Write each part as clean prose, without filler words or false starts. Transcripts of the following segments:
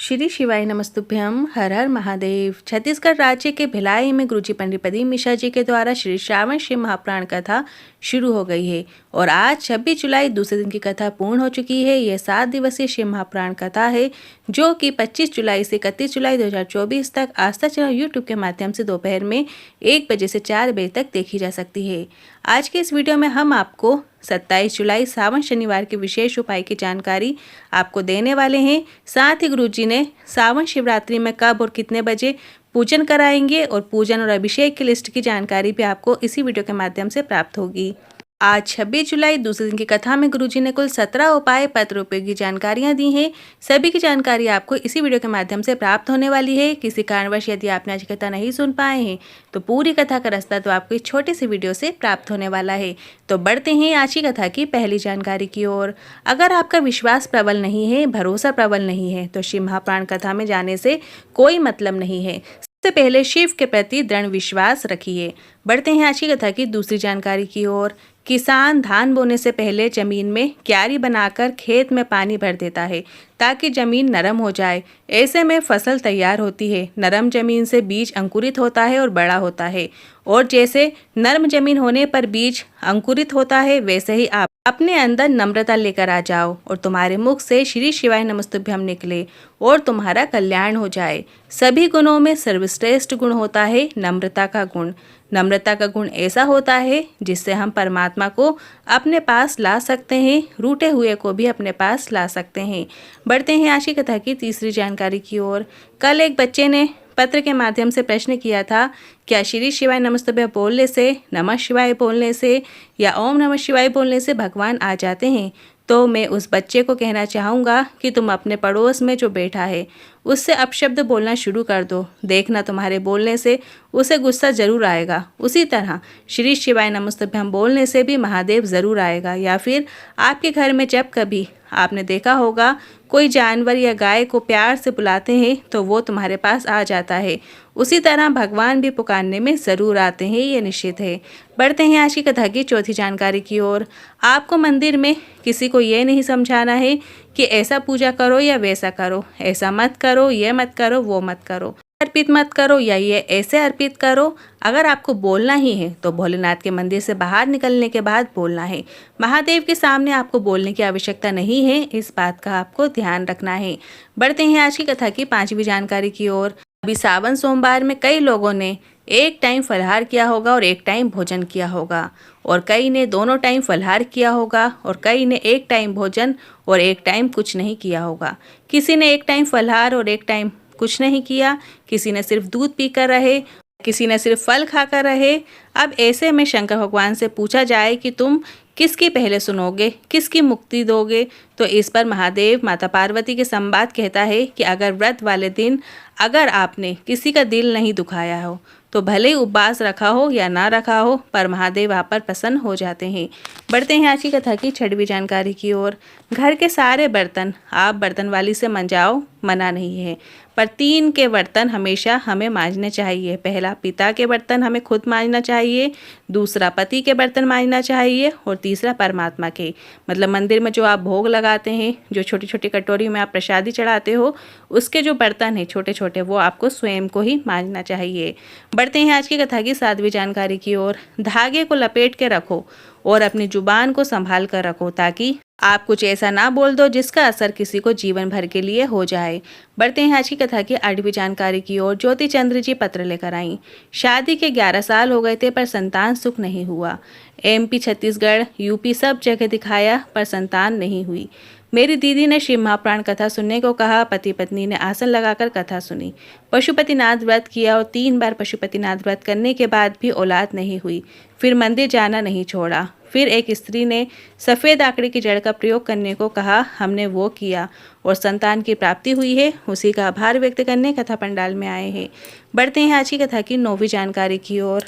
श्री शिवाय नमस्तुभ्यम। हर हर महादेव। छत्तीसगढ़ राज्य के भिलाई में गुरुजी पंडित प्रदीप मिश्रा जी के द्वारा श्री श्रावण शिव महापुराण कथा शुरू हो गई है और आज 26 जुलाई दूसरे दिन की कथा पूर्ण हो चुकी है। यह 7 दिवसीय शिव महापुराण कथा है जो कि 25 जुलाई से 31 जुलाई 2024 तक आस्था चैनल यूट्यूब के माध्यम से दोपहर में 1 बजे से 4 बजे तक देखी जा सकती है। आज के इस वीडियो में हम आपको 27 जुलाई सावन शनिवार के विशेष उपाय की जानकारी आपको देने वाले हैं। साथ ही गुरुजी ने सावन शिवरात्रि में कब और कितने बजे पूजन कराएंगे और पूजन और अभिषेक की लिस्ट की जानकारी भी आपको इसी वीडियो के माध्यम से प्राप्त होगी। आज 26 जुलाई दूसरे दिन की कथा में गुरुजी ने कुल 17 उपाय पत्र उपयोगी जानकारियां दी हैं। सभी की जानकारी आपको इसी वीडियो के माध्यम से प्राप्त होने वाली है। किसी कारणवश यदि आपने आज की कथा नहीं सुन पाए हैं तो पूरी कथा का रास्ता तो आपको इस छोटे से वीडियो से प्राप्त होने वाला है। तो बढ़ते हैं आज की कथा की पहली जानकारी की ओर। अगर आपका विश्वास प्रबल नहीं है, भरोसा प्रबल नहीं है तो शिव महापुराण कथा में जाने से कोई मतलब नहीं है। सबसे पहले शिव के प्रति दृढ़ विश्वास रखिए। बढ़ते हैं आज की कथा की दूसरी जानकारी की ओर। किसान धान बोने से पहले जमीन में क्यारी बनाकर खेत में पानी भर देता है ताकि जमीन नरम हो जाए। ऐसे में फसल तैयार होती है। नरम जमीन से बीज अंकुरित होता है और बड़ा होता है और जैसे नरम जमीन होने पर बीज अंकुरित होता है वैसे ही आप अपने अंदर नम्रता लेकर आ जाओ और तुम्हारे मुख से श्री शिवाय नमस्तुभ्यम निकले और तुम्हारा कल्याण हो जाए। सभी गुणों में सर्वश्रेष्ठ गुण होता है नम्रता का गुण। नम्रता का गुण ऐसा होता है जिससे हम परमात्मा को अपने पास ला सकते हैं, रूठे हुए को भी अपने पास ला सकते हैं। बढ़ते हैं आज की कथा की तीसरी जानकारी की ओर। कल एक बच्चे ने पत्र के माध्यम से प्रश्न किया था, क्या श्री शिवाय नमस्तुभ्यम बोलने से, नमः शिवाय बोलने से या ओम नमः शिवाय बोलने से भगवान आ जाते हैं? तो मैं उस बच्चे को कहना चाहूँगा कि तुम अपने पड़ोस में जो बैठा है उससे अपशब्द बोलना शुरू कर दो। देखना तुम्हारे बोलने से उसे गुस्सा जरूर आएगा। उसी तरह श्री शिवाय नमस्तुभ्यम बोलने से भी महादेव ज़रूर आएगा। या फिर आपके घर में जब कभी आपने देखा होगा कोई जानवर या गाय को प्यार से बुलाते हैं तो वो तुम्हारे पास आ जाता है। उसी तरह भगवान भी पुकारने में ज़रूर आते हैं, ये निश्चित है। बढ़ते हैं आज की कथा की चौथी जानकारी की ओर। आपको मंदिर में किसी को ये नहीं समझाना है कि ऐसा पूजा करो या वैसा करो, ऐसा मत करो, ये मत करो, वो मत करो, अर्पित मत करो या ये ऐसे अर्पित करो। अगर आपको बोलना ही है तो भोलेनाथ के मंदिर से बाहर निकलने के बाद बोलना है। महादेव के सामने आपको बोलने की आवश्यकता नहीं है, इस बात का आपको ध्यान रखना है। बढ़ते हैं आज की कथा की पांचवी जानकारी की ओर। अभी सावन सोमवार में कई लोगों ने एक टाइम फलाहार किया होगा और एक टाइम भोजन किया होगा और कई ने दोनों टाइम फलाहार किया होगा और कई ने एक टाइम भोजन और एक टाइम कुछ नहीं किया होगा। किसी ने एक टाइम फलाहार और एक टाइम कुछ नहीं किया, किसी ने सिर्फ दूध पीकर रहे, किसी ने सिर्फ फल खाकर रहे। अब ऐसे में शंकर भगवान से पूछा जाए कि तुम किसकी पहले सुनोगे, किसकी मुक्ति दोगे, तो इस पर महादेव माता पार्वती के संवाद कहता है कि अगर व्रत वाले दिन अगर आपने किसी का दिल नहीं दुखाया हो तो भले ही उपवास रखा हो या ना रखा हो, पर महादेव आप पर प्रसन्न हो जाते हैं। बढ़ते हैं आज की कथा की छठवीं जानकारी की ओर। घर के सारे बर्तन आप बर्तन वाली से मंजाओ, मना नहीं है, पर 3 के बर्तन हमेशा हमें मांजने चाहिए। पहला पिता के बर्तन हमें खुद मांजना चाहिए, दूसरा पति के बर्तन मांजना चाहिए और तीसरा परमात्मा के, मतलब मंदिर में जो आप भोग लगाते हैं, जो छोटी छोटी कटोरी में आप प्रसादी चढ़ाते हो, उसके जो बर्तन हैं छोटे छोटे, वो आपको स्वयं को ही मांजना चाहिए। बढ़ते हैं आज की कथा की 7वीं जानकारी की ओर। धागे को लपेट के रखो और अपनी जुबान को संभाल कर रखो ताकि आप कुछ ऐसा ना बोल दो जिसका असर किसी को जीवन भर के लिए हो जाए। बढ़ते हैं आज की कथा की 8वीं जानकारी की ओर। ज्योति चंद्र जी पत्र लेकर आई। शादी के 11 साल हो गए थे पर संतान सुख नहीं हुआ। MP, छत्तीसगढ़, UP सब जगह दिखाया पर संतान नहीं हुई। मेरी दीदी ने शिव महापुराण कथा सुनने को कहा। पति पत्नी ने आसन लगाकर कथा सुनी। पशुपतिनाथ व्रत किया और 3 बार पशुपतिनाथ व्रत करने के बाद भी औलाद नहीं हुई। फिर मंदिर जाना नहीं छोड़ा। फिर एक स्त्री ने सफ़ेद आकड़ी की जड़ का प्रयोग करने को कहा, हमने वो किया और संतान की प्राप्ति हुई है। उसी का आभार व्यक्त करने कथा पंडाल में आए हैं। बढ़ते हैं आज की कथा की 9वीं जानकारी की ओर।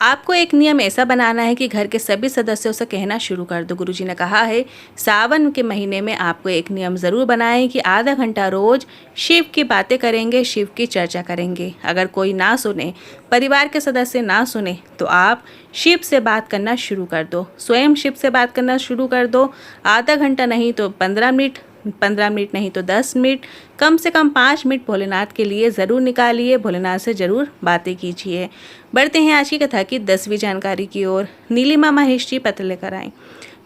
आपको एक नियम ऐसा बनाना है कि घर के सभी सदस्यों से कहना शुरू कर दो। गुरुजी ने कहा है सावन के महीने में आपको एक नियम ज़रूर बनाएं कि आधा घंटा रोज शिव की बातें करेंगे, शिव की चर्चा करेंगे। अगर कोई ना सुने, परिवार के सदस्य ना सुने, तो आप शिव से बात करना शुरू कर दो, स्वयं शिव से बात करना शुरू कर दो। आधा घंटा नहीं तो 15 मिनट, 15 मिनट नहीं तो 10 मिनट, कम से कम 5 मिनट भोलेनाथ के लिए ज़रूर निकालिए, भोलेनाथ से ज़रूर बातें कीजिए। बढ़ते हैं आज की कथा की 10वीं जानकारी की ओर। नीलिमा महेश जी पत्र लेकर आए।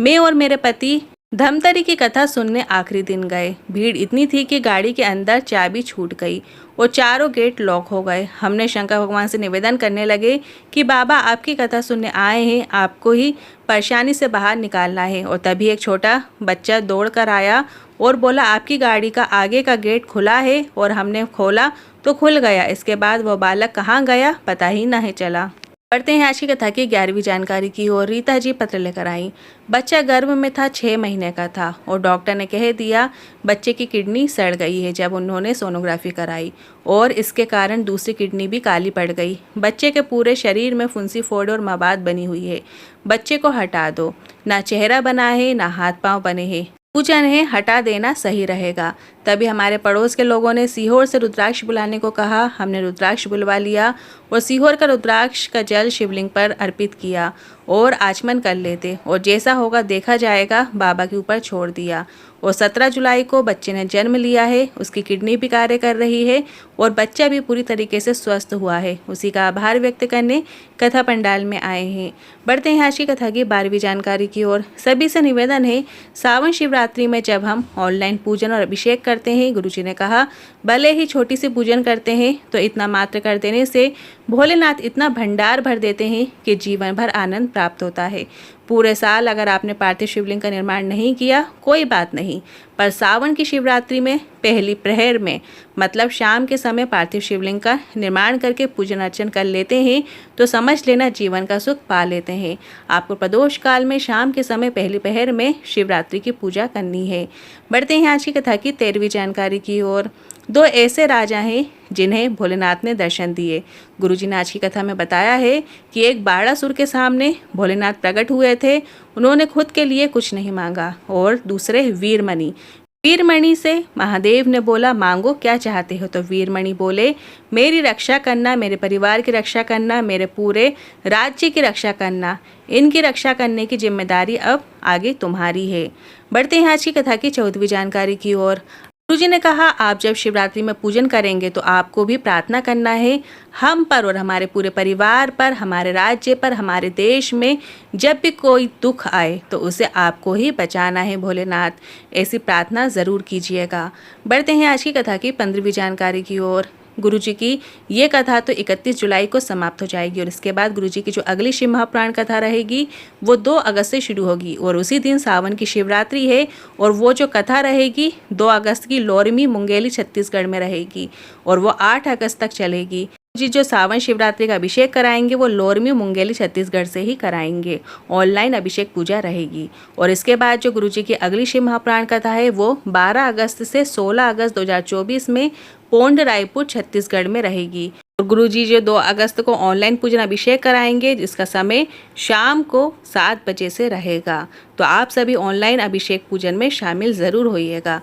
मैं और मेरे पति धमतरी की कथा सुनने आखिरी दिन गए। भीड़ इतनी थी कि गाड़ी के अंदर चाबी छूट गई और चारों गेट लॉक हो गए। हमने शंकर भगवान से निवेदन करने लगे कि बाबा आपकी कथा सुनने आए हैं, आपको ही परेशानी से बाहर निकालना है। और तभी एक छोटा बच्चा दौड़ कर आया और बोला आपकी गाड़ी का आगे का गेट खुला है। और हमने खोला तो खुल गया। इसके बाद वह बालक कहाँ गया पता ही नहीं चला। पढ़ते हैं आज की कथा की 11वीं जानकारी की ओर। रीता जी पत्र लेकर आई। बच्चा गर्भ में था, 6 महीने का था और डॉक्टर ने कह दिया बच्चे की किडनी सड़ गई है। जब उन्होंने सोनोग्राफी कराई और इसके कारण दूसरी किडनी भी काली पड़ गई। बच्चे के पूरे शरीर में फुंसी फोड़ और मवाद बनी हुई है। बच्चे को हटा दो, ना चेहरा बना है ना हाथ पांव बने हैं। पूजन है, हटा देना सही रहेगा। तभी हमारे पड़ोस के लोगों ने सीहोर से रुद्राक्ष बुलाने को कहा। हमने रुद्राक्ष बुलवा लिया और सीहोर का रुद्राक्ष का जल शिवलिंग पर अर्पित किया और आचमन कर लेते और जैसा होगा देखा जाएगा बाबा के ऊपर छोड़ दिया। और 17 जुलाई को बच्चे ने जन्म लिया है। उसकी किडनी भी कार्य कर रही है और बच्चा भी पूरी तरीके से स्वस्थ हुआ है। उसी का आभार व्यक्त करने कथा पंडाल में आए हैं। बढ़ते हैं आज की कथा की 12वीं जानकारी की ओर। सभी से निवेदन है, सावन शिवरात्रि में जब हम ऑनलाइन पूजन और अभिषेक करते हैं, गुरुजी ने कहा भले ही छोटी सी पूजन करते हैं तो इतना मात्र कर देने से भोलेनाथ इतना भंडार भर देते हैं कि जीवन भर आनंद प्राप्त होता है। पूरे साल अगर आपने पार्थिव शिवलिंग का निर्माण नहीं किया कोई बात नहीं, पर सावन की शिवरात्रि में पहली प्रहर में मतलब शाम के समय पार्थिव शिवलिंग का निर्माण करके पूजन अर्चन कर लेते हैं तो समझ लेना जीवन का सुख पा लेते हैं। आपको प्रदोष काल में शाम के समय पहली प्रहर में शिवरात्रि की पूजा करनी है। बढ़ते हैं आज की कथा की 13वीं जानकारी की ओर। 2 ऐसे राजा हैं जिन्हें भोलेनाथ ने दर्शन दिए। गुरुजी ने आज की कथा में बताया है कि एक बाड़ासुर के सामने भोलेनाथ प्रकट हुए थे। उन्होंने खुद के लिए कुछ नहीं मांगा और दूसरे वीरमणि से महादेव ने बोला मांगो क्या चाहते हो। तो वीरमणि बोले मेरी रक्षा करना, मेरे परिवार की रक्षा करना, मेरे पूरे राज्य की रक्षा करना। इनकी रक्षा करने की जिम्मेदारी अब आगे तुम्हारी है। बढ़ते हैं आज की कथा की 14वीं जानकारी की ओर। गुरुजी ने कहा आप जब शिवरात्रि में पूजन करेंगे तो आपको भी प्रार्थना करना है हम पर और हमारे पूरे परिवार पर, हमारे राज्य पर, हमारे देश में जब भी कोई दुख आए तो उसे आपको ही बचाना है भोलेनाथ। ऐसी प्रार्थना ज़रूर कीजिएगा। बढ़ते हैं आज की कथा की 15वीं जानकारी की ओर। गुरुजी की ये कथा तो 31 जुलाई को समाप्त हो जाएगी और इसके बाद गुरुजी की जो अगली शिव महापुराण कथा रहेगी वो 2 अगस्त से शुरू होगी और उसी दिन सावन की शिवरात्रि है। और वो जो कथा रहेगी 2 अगस्त की लोरमी मुंगेली छत्तीसगढ़ में रहेगी और वो 8 अगस्त तक चलेगी। जी जो सावन शिवरात्रि का अभिषेक कराएंगे वो लोरमी मुंगेली छत्तीसगढ़ से ही कराएंगे। ऑनलाइन अभिषेक पूजा रहेगी। और इसके बाद जो गुरुजी की अगली शिव महापुराण कथा है वो 12 अगस्त से 16 अगस्त 2024 में पोंड रायपुर छत्तीसगढ़ में रहेगी। और गुरुजी जो 2 अगस्त को ऑनलाइन पूजन अभिषेक कराएंगे जिसका समय शाम को 7 बजे से रहेगा। तो आप सभी ऑनलाइन अभिषेक पूजन में शामिल ज़रूर होइएगा।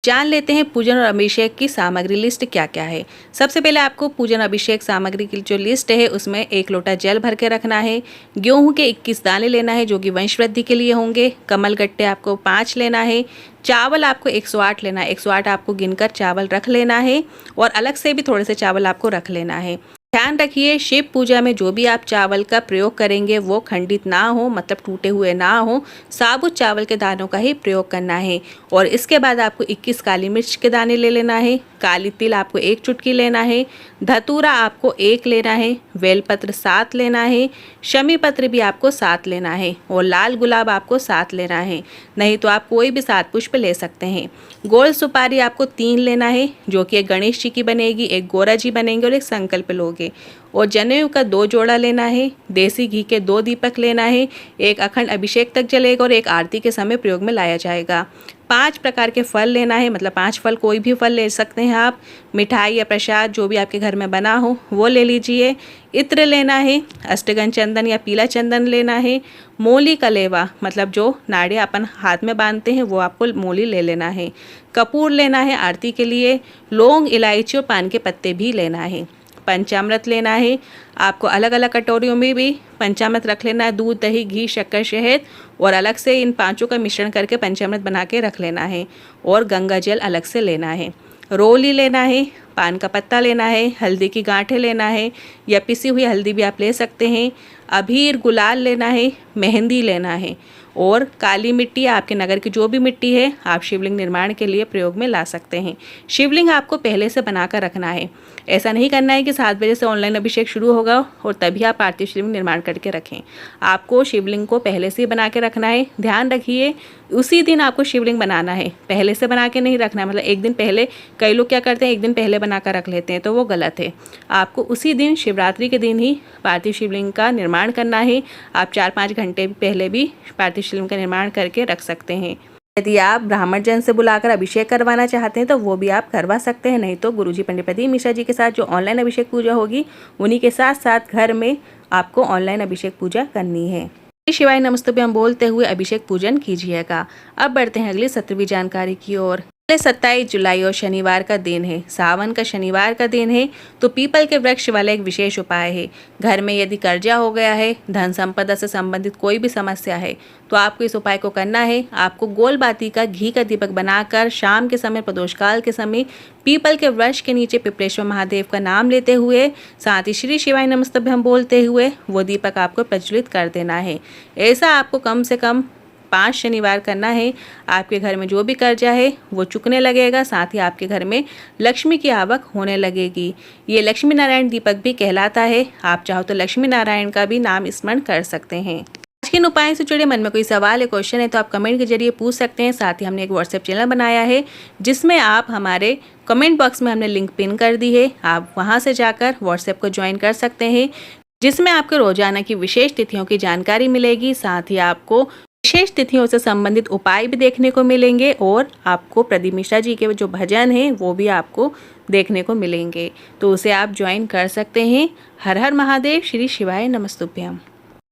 जान लेते हैं पूजन और अभिषेक की सामग्री लिस्ट क्या क्या है। सबसे पहले आपको पूजन अभिषेक सामग्री की जो लिस्ट है उसमें 1 लोटा जल भर के रखना है। गेहूं के 21 दाने लेना है जो कि वंश वृद्धि के लिए होंगे। कमल गट्टे आपको 5 लेना है। चावल आपको 108 लेना है। 108 आपको गिनकर चावल रख लेना है और अलग से भी थोड़े से चावल आपको रख लेना है। ध्यान रखिए शिव पूजा में जो भी आप चावल का प्रयोग करेंगे वो खंडित ना हो, मतलब टूटे हुए ना हो। साबुत चावल के दानों का ही प्रयोग करना है। और इसके बाद आपको 21 काली मिर्च के दाने ले लेना है। काली तिल आपको 1 चुटकी लेना है। धतूरा आपको 1 लेना है। बेलपत्र 7 लेना है। शमी पत्र भी आपको 7 लेना है और लाल गुलाब आपको 7 लेना है। नहीं तो आप कोई भी 7 पुष्प ले सकते हैं। गोल सुपारी आपको 3 लेना है जो कि एक गणेश जी की बनेगी, एक गोरा जी बनेंगे और एक संकल्प लोगे। और जनेऊ का 2 जोड़ा लेना है। देसी घी के 2 दीपक लेना है। एक अखंड अभिषेक तक जलेगा और एक आरती के समय प्रयोग में लाया जाएगा। 5 प्रकार के फल लेना है, मतलब 5 फल कोई भी फल ले सकते हैं आप। मिठाई या प्रसाद जो भी आपके घर में बना हो वो ले लीजिए। इत्र लेना है। अष्टगन चंदन या पीला चंदन लेना है। मोली कलेवा मतलब जो नाड़े अपन हाथ में बांधते हैं वो आपको मोली ले लेना है। कपूर लेना है आरती के लिए। लौंग, इलायची और पान के पत्ते भी लेना है। पंचामृत लेना है। आपको अलग अलग कटोरियों में भी पंचामृत रख लेना है। दूध, दही, घी, शक्कर, शहद और अलग से इन पांचों का मिश्रण करके पंचामृत बना के रख लेना है। और गंगा जल अलग से लेना है। रोली लेना है, पान का पत्ता लेना है, हल्दी की गांठें लेना है या पिसी हुई हल्दी भी आप ले सकते हैं। अबीर, गुलाल लेना है, मेहंदी लेना है और काली मिट्टी, आपके नगर की जो भी मिट्टी है आप शिवलिंग निर्माण के लिए प्रयोग में ला सकते हैं। शिवलिंग आपको पहले से बनाकर रखना है। ऐसा नहीं करना है कि 7 बजे से ऑनलाइन अभिषेक शुरू होगा और तभी आप पार्थिव शिवलिंग निर्माण करके रखें। आपको शिवलिंग को पहले से ही बना के रखना है। ध्यान रखिए, उसी दिन आपको शिवलिंग बनाना है, पहले से बना के नहीं रखना है। मतलब एक दिन पहले, कई लोग क्या करते हैं एक दिन पहले बना कर रख लेते हैं, तो वो गलत है। आपको उसी दिन, शिवरात्रि के दिन ही पार्थिव शिवलिंग का निर्माण करना है। आप 4-5 घंटे पहले भी पार्थिव शिवलिंग का निर्माण करके रख सकते हैं। यदि आप ब्राह्मण जन से बुलाकर अभिषेक करवाना चाहते हैं तो वो भी आप करवा सकते हैं। नहीं तो गुरुजी पंडित प्रदीप मिश्रा जी के साथ जो ऑनलाइन अभिषेक पूजा होगी उन्हीं के साथ साथ घर में आपको ऑनलाइन अभिषेक पूजा करनी है। शिवाय नमस्तुभ्यं हम बोलते हुए अभिषेक पूजन कीजिएगा। अब बढ़ते हैं अगली 17वीं जानकारी की ओर। 27 जुलाई और शनिवार का दिन है, सावन का शनिवार का दिन है, तो पीपल के वृक्ष वाला एक विशेष उपाय है। घर में यदि कर्जा हो गया है, धन संपदा से संबंधित कोई भी समस्या है, तो आपको इस उपाय को करना है। आपको गोल बाती का घी का दीपक बनाकर शाम के समय, प्रदोष काल के समय पीपल के वृक्ष के नीचे पिपलेश्वर महादेव का नाम लेते हुए, साथ ही श्री शिवाय नमस्तुभ्यं हम बोलते हुए वो दीपक आपको प्रज्वलित कर देना है। ऐसा आपको कम से कम 5 शनिवार करना है। आपके घर में जो भी कर्जा है वो चुकने लगेगा, साथ ही आपके घर में लक्ष्मी की आवक होने लगेगी। ये लक्ष्मी नारायण दीपक भी कहलाता है। आप चाहो तो लक्ष्मी नारायण का भी नाम स्मरण कर सकते हैं। आज के इन उपायों से जुड़े मन में कोई सवाल या क्वेश्चन है तो आप कमेंट के जरिए पूछ सकते हैं। साथ ही हमने एक व्हाट्सएप चैनल बनाया है जिसमें आप, हमारे कमेंट बॉक्स में हमने लिंक पिन कर दी है, आप वहाँ से जाकर व्हाट्सएप को ज्वाइन कर सकते हैं, जिसमें आपको रोजाना की विशेष तिथियों की जानकारी मिलेगी। साथ ही आपको विशेष तिथियों से संबंधित उपाय भी देखने को मिलेंगे और आपको प्रदीप मिश्रा जी के जो भजन हैं वो भी आपको देखने को मिलेंगे, तो उसे आप ज्वाइन कर सकते हैं। हर हर महादेव, श्री शिवाय नमस्तुभ्यं।